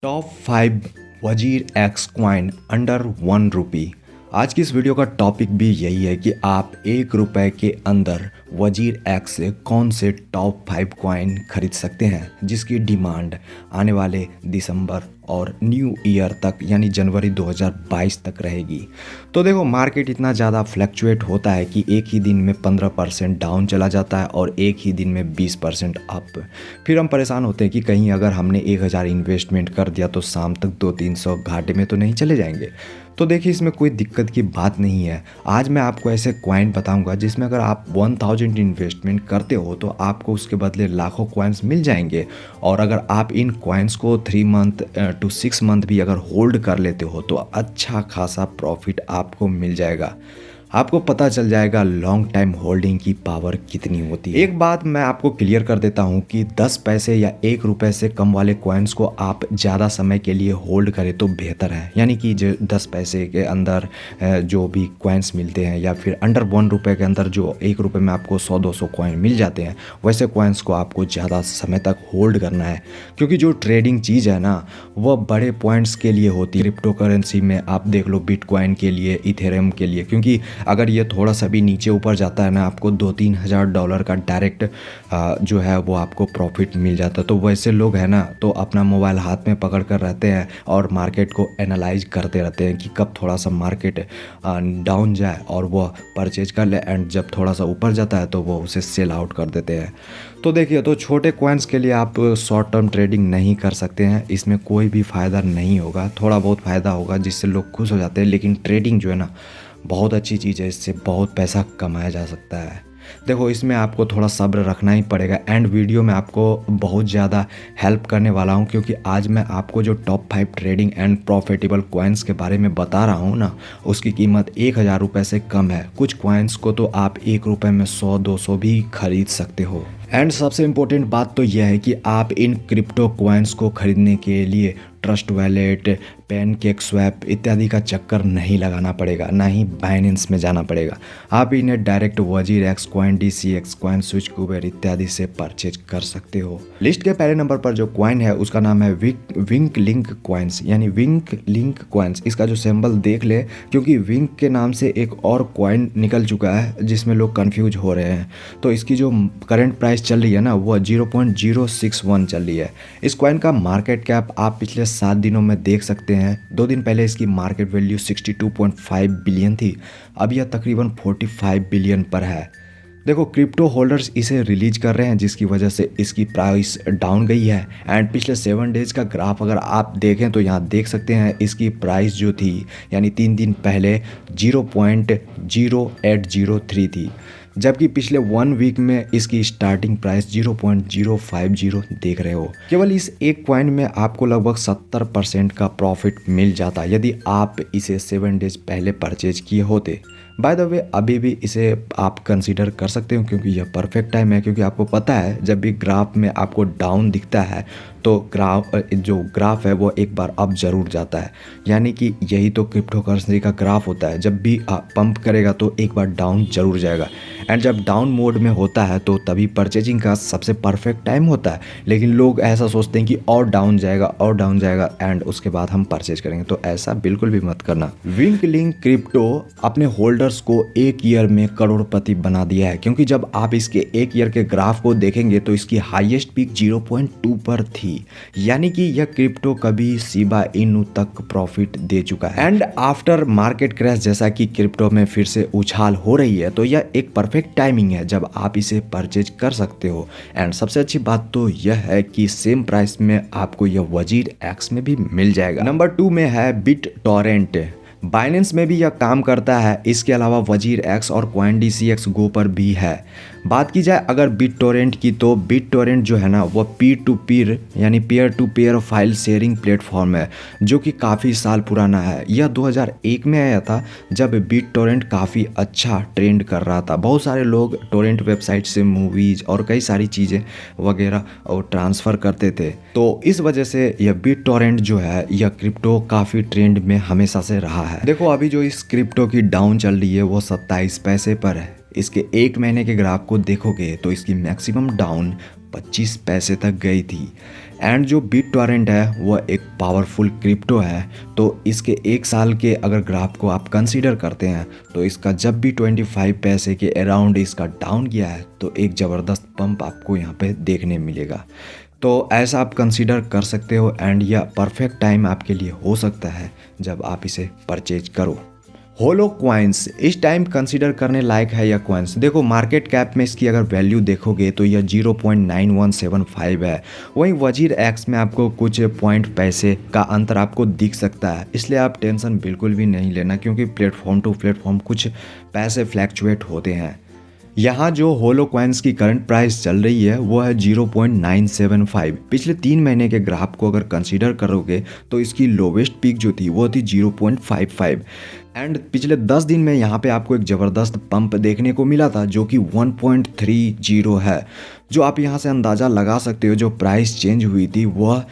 Top 5 वजीर x coin under 1 रुपी। आज की इस वीडियो का टॉपिक भी यही है कि आप 1 रुपए के अंदर वजीर एक्स से कौन से टॉप 5 क्वाइन खरीद सकते हैं जिसकी डिमांड आने वाले दिसंबर और न्यू ईयर तक यानी जनवरी 2022 तक रहेगी। तो देखो, मार्केट इतना ज़्यादा फ्लक्चुएट होता है कि एक ही दिन में 15% डाउन चला जाता है और एक ही दिन में 20% अप। फिर हम परेशान होते हैं कि कहीं अगर हमने 1000 इन्वेस्टमेंट कर दिया तो शाम तक 200-300 घाटे में तो नहीं चले जाएंगे। तो देखिए, इसमें कोई दिक्कत की बात नहीं है। आज मैं आपको ऐसे क्वाइन बताऊंगा जिसमें अगर आप 1000 इन्वेस्टमेंट करते हो तो आपको उसके बदले लाखों क्वाइंस मिल जाएंगे। और अगर आप इन क्वाइंस को 3 मंथ टू 6 मंथ भी अगर होल्ड कर लेते हो तो अच्छा खासा प्रॉफिट आपको मिल जाएगा। आपको पता चल जाएगा लॉन्ग टाइम होल्डिंग की पावर कितनी होती है। एक बात मैं आपको क्लियर कर देता हूं कि 10 पैसे या 1 रुपए से कम वाले कॉइन्स को आप ज़्यादा समय के लिए होल्ड करें तो बेहतर है। यानी कि जो 10 पैसे के अंदर जो भी कॉइन्स मिलते हैं या फिर अंडर 1 रुपए के अंदर जो 1 रुपए में आपको 100-200 कॉइन मिल जाते हैं, वैसे कॉइन्स को आपको ज़्यादा समय तक होल्ड करना है। क्योंकि जो ट्रेडिंग चीज़ है ना, वह बड़े पॉइंट्स के लिए होती है। क्रिप्टो करेंसी में आप देख लो, बिटकॉइन के लिए, इथेरियम के लिए, क्योंकि अगर ये थोड़ा सा भी नीचे ऊपर जाता है ना, आपको $2-3 का डायरेक्ट जो है वो आपको प्रॉफिट मिल जाता है। तो वैसे लोग हैं ना, तो अपना मोबाइल हाथ में पकड़ कर रहते हैं और मार्केट को एनालाइज करते रहते हैं कि कब थोड़ा सा मार्केट डाउन जाए और वह परचेज कर ले, एंड जब थोड़ा सा ऊपर जाता है तो वो उसे सेल आउट कर देते हैं। तो देखिए, तो छोटे कॉइन्स के लिए आप शॉर्ट टर्म ट्रेडिंग नहीं कर सकते हैं। इसमें कोई भी फ़ायदा नहीं होगा। थोड़ा बहुत फ़ायदा होगा जिससे लोग खुश हो जाते हैं, लेकिन ट्रेडिंग जो है ना, बहुत अच्छी चीज़ है। इससे बहुत पैसा कमाया जा सकता है। देखो, इसमें आपको थोड़ा सब्र रखना ही पड़ेगा। एंड वीडियो में आपको बहुत ज़्यादा हेल्प करने वाला हूँ, क्योंकि आज मैं आपको जो top 5 trading and profitable coins के बारे में बता रहा हूँ ना, उसकी कीमत 1000 रुपये से कम है। कुछ कॉइन्स को तो आप 1 रुपये में 100-200 भी खरीद सकते हो। एंड सबसे इम्पोर्टेंट बात तो यह है कि आप इन क्रिप्टो कॉइन्स को खरीदने के लिए ट्रस्ट वैलेट, पैनकेक स्वैप इत्यादि का चक्कर नहीं लगाना पड़ेगा, ना ही बाइनेंस में जाना पड़ेगा। आप इन्हें डायरेक्ट वजीर x coin, DCX coin, switch Kuber इत्यादि से परचेज कर सकते हो। लिस्ट के पहले नंबर पर जो क्वाइन है उसका नाम है विंक लिंक क्वाइंस, यानी विंक लिंक क्वाइंस। इसका जो सिंबल देख ले, क्योंकि विंक के नाम से एक और क्वाइन निकल चुका है जिसमें लोग कंफ्यूज हो रहे हैं। तो इसकी जो करंट प्राइस चल रही है ना, वो 0.061 चल रही है। इस क्वाइन का मार्केट कैप आप पिछले 7 दिनों में देख सकते हैं। 2 दिन पहले इसकी मार्केट वैल्यू 62.5 बिलियन थी, अब यह तकरीबन 45 बिलियन पर है। देखो, क्रिप्टो होल्डर्स इसे रिलीज कर रहे हैं जिसकी वजह से इसकी प्राइस डाउन गई है। एंड पिछले 7 डेज का ग्राफ अगर आप देखें तो यहाँ देख सकते हैं इसकी प्राइस जो थी, यानी 3 दिन पहले 0.0803 थी, जबकि पिछले 1 वीक में इसकी स्टार्टिंग प्राइस 0.050 देख रहे हो। केवल इस एक क्वाइन में आपको लगभग 70% का प्रॉफिट मिल जाता यदि आप इसे 7 डेज पहले परचेज किए होते। बाय द वे, अभी भी इसे आप कंसीडर कर सकते हो, क्योंकि यह परफेक्ट टाइम है। क्योंकि आपको पता है, जब भी ग्राफ में आपको डाउन दिखता है तो जो ग्राफ है वो एक बार अप जरूर जाता है। यानी कि यही तो क्रिप्टो करेंसी का ग्राफ होता है। जब भी आप पंप करेगा तो एक बार डाउन जरूर जाएगा, एंड जब डाउन मोड में होता है तो तभी परचेजिंग का सबसे परफेक्ट टाइम होता है। लेकिन लोग ऐसा सोचते हैं कि और डाउन जाएगा एंड उसके बाद हम परचेज करेंगे, तो ऐसा बिल्कुल भी मत करना। विंक लिंक क्रिप्टो अपने होल्डर्स को 1 ईयर में करोड़पति बना दिया है, क्योंकि जब आप इसके 1 ईयर के ग्राफ को देखेंगे तो इसकी हाईएस्ट पीक 0.2 पर थी। यानी कि यह क्रिप्टो कभी शिबा इनू तक प्रॉफिट दे चुका है। एंड आफ्टर मार्केट क्रैश, जैसा कि क्रिप्टो में फिर से उछाल हो रही है, तो यह एक परफेक्ट टाइमिंग है जब आप इसे परचेज कर सकते हो। एंड सबसे अच्छी बात तो यह है कि सेम प्राइस में आपको यह वजीर एक्स में भी मिल जाएगा। नंबर 2 में है बिट टॉरेंट। बाइनेंस में भी यह काम करता है। इसके अलावा वजीर एक्स और क्वाइन DCX गो पर भी है। बात की जाए अगर बिट टोरेंट की, तो बिट टोरेंट जो है ना, वो पीर टू पीर यानी pair to pair file sharing platform है जो कि काफ़ी साल पुराना है। यह 2001 में आया था, जब बिट टोरेंट काफ़ी अच्छा ट्रेंड कर रहा था। बहुत सारे लोग टोरेंट वेबसाइट से मूवीज़ और कई सारी चीज़ें वगैरह और ट्रांसफ़र करते थे। तो इस वजह से यह बिट टोरेंट जो है, यह क्रिप्टो काफ़ी ट्रेंड में हमेशा से रहा है। देखो, अभी जो इस क्रिप्टो की डाउन चल रही है वो 27 पैसे पर है। इसके 1 महीने के ग्राफ को देखोगे तो इसकी मैक्सिमम डाउन 25 पैसे तक गई थी। एंड जो बिट टॉरेंट है वह एक पावरफुल क्रिप्टो है। तो इसके 1 साल के अगर ग्राफ को आप कंसीडर करते हैं तो इसका जब भी 25 पैसे के अराउंड इसका डाउन गया है तो एक ज़बरदस्त पंप आपको यहाँ पे देखने मिलेगा। तो ऐसा आप कंसीडर कर सकते हो एंड यह परफेक्ट टाइम आपके लिए हो सकता है जब आप इसे परचेज करो। होलो क्वाइंस इस टाइम कंसीडर करने लायक है यह क्वाइंस। देखो मार्केट कैप में इसकी अगर वैल्यू देखोगे तो यह 0.9175 है। वहीं वजीर एक्स में आपको कुछ पॉइंट पैसे का अंतर आपको दिख सकता है, इसलिए आप टेंशन बिल्कुल भी नहीं लेना क्योंकि प्लेटफॉर्म टू प्लेटफॉर्म कुछ पैसे फ्लैक्चुएट होते हैं। यहाँ जो होलो क्वाइंस की करंट प्राइस चल रही है वो है 0.975। पिछले 3 महीने के ग्राफ को अगर कंसीडर करोगे तो इसकी लोवेस्ट पीक जो थी वो थी 0.55 एंड पिछले 10 दिन में यहाँ पे आपको एक ज़बरदस्त पंप देखने को मिला था जो कि 1.30 है। जो आप यहाँ से अंदाज़ा लगा सकते हो जो प्राइस चेंज हुई थी वह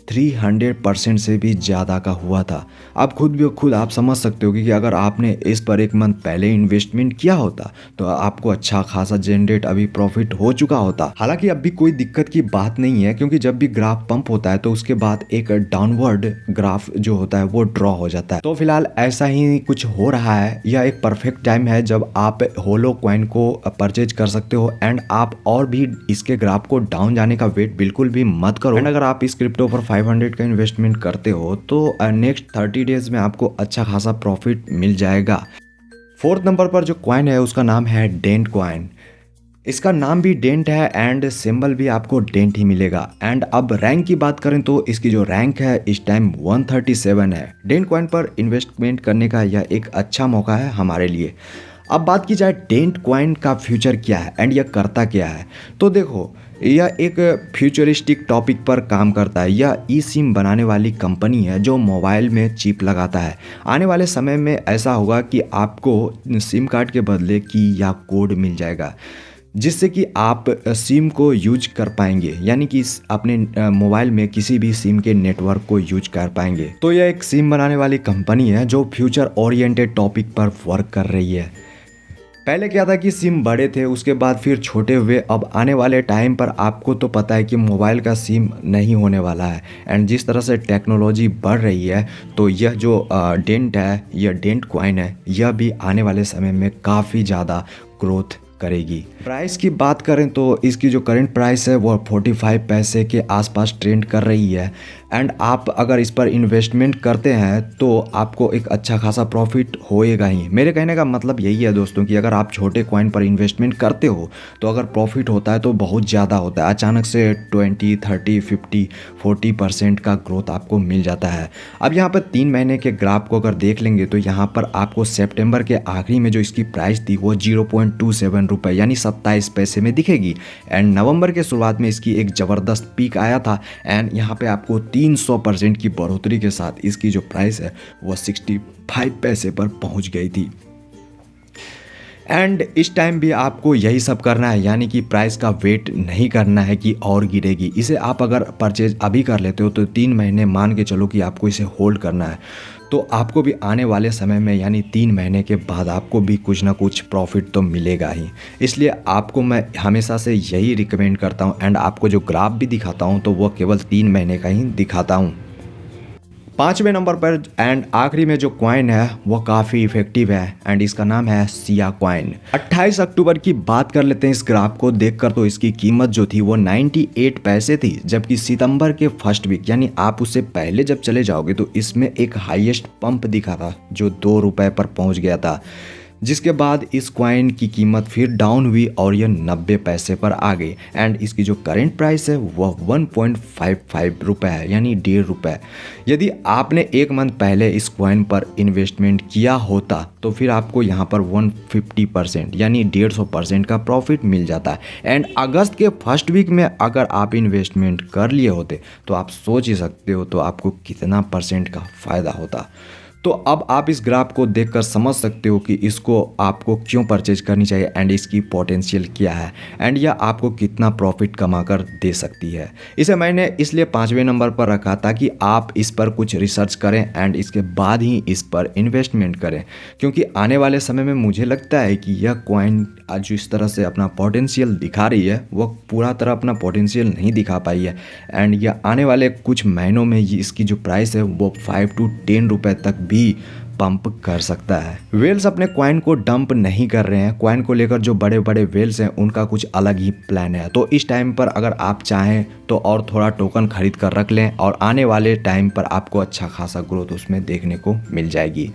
300% से भी ज़्यादा का हुआ था। आप खुद आप समझ सकते हो कि अगर आपने इस पर 1 मंथ पहले इन्वेस्टमेंट किया होता तो आपको अच्छा खासा जनरेट अभी प्रॉफिट हो चुका होता। हालांकि अब भी कोई दिक्कत की बात नहीं है क्योंकि जब भी ग्राफ पंप होता है तो उसके बाद एक डाउनवर्ड ग्राफ जो होता है वो ड्रॉ हो जाता है। तो फिलहाल ऐसा ही कुछ हो रहा है। यह एक परफेक्ट टाइम है जब आप होलो कॉइन को परचेज कर सकते हो एंड आप और भी इसके ग्राफ को डाउन जाने का वेट बिल्कुल भी मत करो। एंड अगर आप इस क्रिप्टो पर 500 का इन्वेस्टमेंट करते हो तो नेक्स्ट 30 डेज में आपको अच्छा खासा प्रॉफिट मिल जाएगा। 4th नंबर पर जो कॉइन है उसका नाम है डेंट कॉइन। इसका नाम भी डेंट है एंड सिंबल भी आपको डेंट ही मिलेगा। एंड अब रैंक की बात करें तो इसकी जो रैंक है इस टाइम 137 है। डेंट कॉइन पर इन्वेस्टमेंट करने का यह एक अच्छा मौका है हमारे लिए। अब बात की जाए डेंट कॉइन का फ्यूचर क्या है एंड यह करता क्या है, तो देखो यह एक फ्यूचरिस्टिक टॉपिक पर काम करता है। यह ई सिम बनाने वाली कंपनी है जो मोबाइल में चिप लगाता है। आने वाले समय में ऐसा होगा कि आपको सिम कार्ड के बदले की या कोड मिल जाएगा जिससे कि आप सिम को यूज कर पाएंगे, यानी कि अपने मोबाइल में किसी भी सिम के नेटवर्क को यूज कर पाएंगे। तो यह एक सिम बनाने वाली कंपनी है जो फ्यूचर ओरिएंटेड टॉपिक पर वर्क कर रही है। पहले क्या था कि सिम बड़े थे, उसके बाद फिर छोटे हुए। अब आने वाले टाइम पर आपको तो पता है कि मोबाइल का सिम नहीं होने वाला है एंड जिस तरह से टेक्नोलॉजी बढ़ रही है तो यह जो डेंट है, यह डेंट कॉइन है, यह भी आने वाले समय में काफ़ी ज़्यादा ग्रोथ करेगी। प्राइस की बात करें तो इसकी जो करंट प्राइस है वो 45 पैसे के आसपास ट्रेंड कर रही है एंड आप अगर इस पर इन्वेस्टमेंट करते हैं तो आपको एक अच्छा खासा प्रॉफिट होएगा ही। मेरे कहने का मतलब यही है दोस्तों कि अगर आप छोटे कॉइन पर इन्वेस्टमेंट करते हो तो अगर प्रॉफिट होता है तो बहुत ज़्यादा होता है। अचानक से 20, 30, 50, 40% का ग्रोथ आपको मिल जाता है। अब यहाँ पर 3 महीने के ग्राफ को अगर देख लेंगे तो यहाँ पर आपको सितंबर के आखिरी में जो इसकी प्राइस थी वो 0.27 रुपये यानी 27 पैसे में दिखेगी एंड नवंबर के शुरुआत में इसकी एक ज़बरदस्त पीक आया था एंड यहाँ पे आपको 300% की बढ़ोतरी के साथ इसकी जो प्राइस है वो 65 पैसे पर पहुँच गई थी। एंड इस टाइम भी आपको यही सब करना है, यानी कि प्राइस का वेट नहीं करना है कि और गिरेगी। इसे आप अगर परचेज अभी कर लेते हो तो 3 महीने मान के चलो कि आपको इसे होल्ड करना है, तो आपको भी आने वाले समय में यानी 3 महीने के बाद आपको भी कुछ ना कुछ प्रॉफिट तो मिलेगा ही। इसलिए आपको मैं हमेशा से यही रिकमेंड करता हूँ एंड आपको जो ग्राफ भी दिखाता हूँ तो वो केवल 3 महीने का ही दिखाता हूँ। 5वें नंबर पर एंड आखिरी में जो कॉइन है वो काफ़ी इफेक्टिव है एंड इसका नाम है सिया कॉइन। 28 अक्टूबर की बात कर लेते हैं इस ग्राफ को देखकर, तो इसकी कीमत जो थी वो 98 पैसे थी, जबकि सितंबर के फर्स्ट वीक यानी आप उससे पहले जब चले जाओगे तो इसमें एक हाईएस्ट पंप दिखा था जो 2 रुपये पर पहुंच गया था, जिसके बाद इस कॉइन की कीमत फिर डाउन हुई और यह 90 पैसे पर आ गई एंड इसकी जो करंट प्राइस है वह 1.55 रुपये है यानी 1.5 रुपये। यदि आपने 1 मंथ पहले इस कॉइन पर इन्वेस्टमेंट किया होता तो फिर आपको यहाँ पर 150% यानी 150% का प्रॉफिट मिल जाता है एंड अगस्त के फर्स्ट वीक में अगर आप इन्वेस्टमेंट कर लिए होते तो आप सोच ही सकते हो तो आपको कितना % का फ़ायदा होता। तो अब आप इस ग्राफ को देखकर समझ सकते हो कि इसको आपको क्यों परचेज करनी चाहिए एंड इसकी पोटेंशियल क्या है एंड यह आपको कितना प्रॉफिट कमा कर दे सकती है। इसे मैंने इसलिए 5वें नंबर पर रखा ताकि आप इस पर कुछ रिसर्च करें एंड इसके बाद ही इस पर इन्वेस्टमेंट करें, क्योंकि आने वाले समय में मुझे लगता है कि यह कॉइन आज जो इस तरह से अपना पोटेंशियल दिखा रही है वह पूरा तरह अपना पोटेंशियल नहीं दिखा पाई है एंड यह आने वाले कुछ महीनों में इसकी जो प्राइस है वो 5 to 10 रुपए तक भी पंप कर सकता है। वेल्स अपने कॉइन को डंप नहीं कर रहे हैं, कॉइन को लेकर जो बड़े बड़े वेल्स हैं उनका कुछ अलग ही प्लान है। तो इस टाइम पर अगर आप चाहें तो और थोड़ा टोकन खरीद कर रख लें और आने वाले टाइम पर आपको अच्छा खासा ग्रोथ उसमें देखने को मिल जाएगी।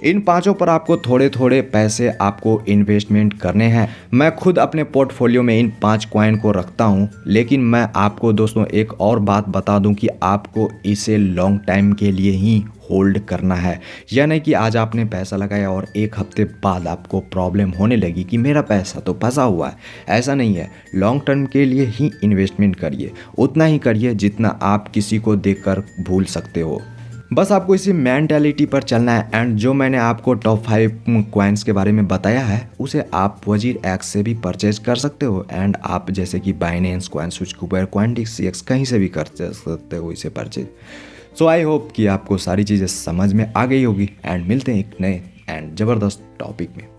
इन पांचों पर आपको थोड़े थोड़े पैसे आपको इन्वेस्टमेंट करने हैं। मैं खुद अपने पोर्टफोलियो में इन 5 कॉइन को रखता हूं, लेकिन मैं आपको दोस्तों एक और बात बता दूं कि आपको इसे लॉन्ग टाइम के लिए ही होल्ड करना है। यह नहीं कि आज आपने पैसा लगाया और एक हफ्ते बाद आपको प्रॉब्लम होने लगी कि मेरा पैसा तो फंसा हुआ है। ऐसा नहीं है, लॉन्ग टर्म के लिए ही इन्वेस्टमेंट करिए, उतना ही करिए जितना आप किसी को देखकर भूल सकते हो। बस आपको इसी मेंटालिटी पर चलना है एंड जो मैंने आपको टॉप 5 कॉइन्स के बारे में बताया है उसे आप वजीर एक्स से भी परचेज कर सकते हो एंड आप जैसे कि बाइनेंस, कॉइनस्विच, कुबेर, कॉइनडिक्स कहीं से भी कर सकते हो इसे परचेज। सो आई होप कि आपको सारी चीज़ें समझ में आ गई होगी एंड मिलते हैं एक नए एंड ज़बरदस्त टॉपिक में।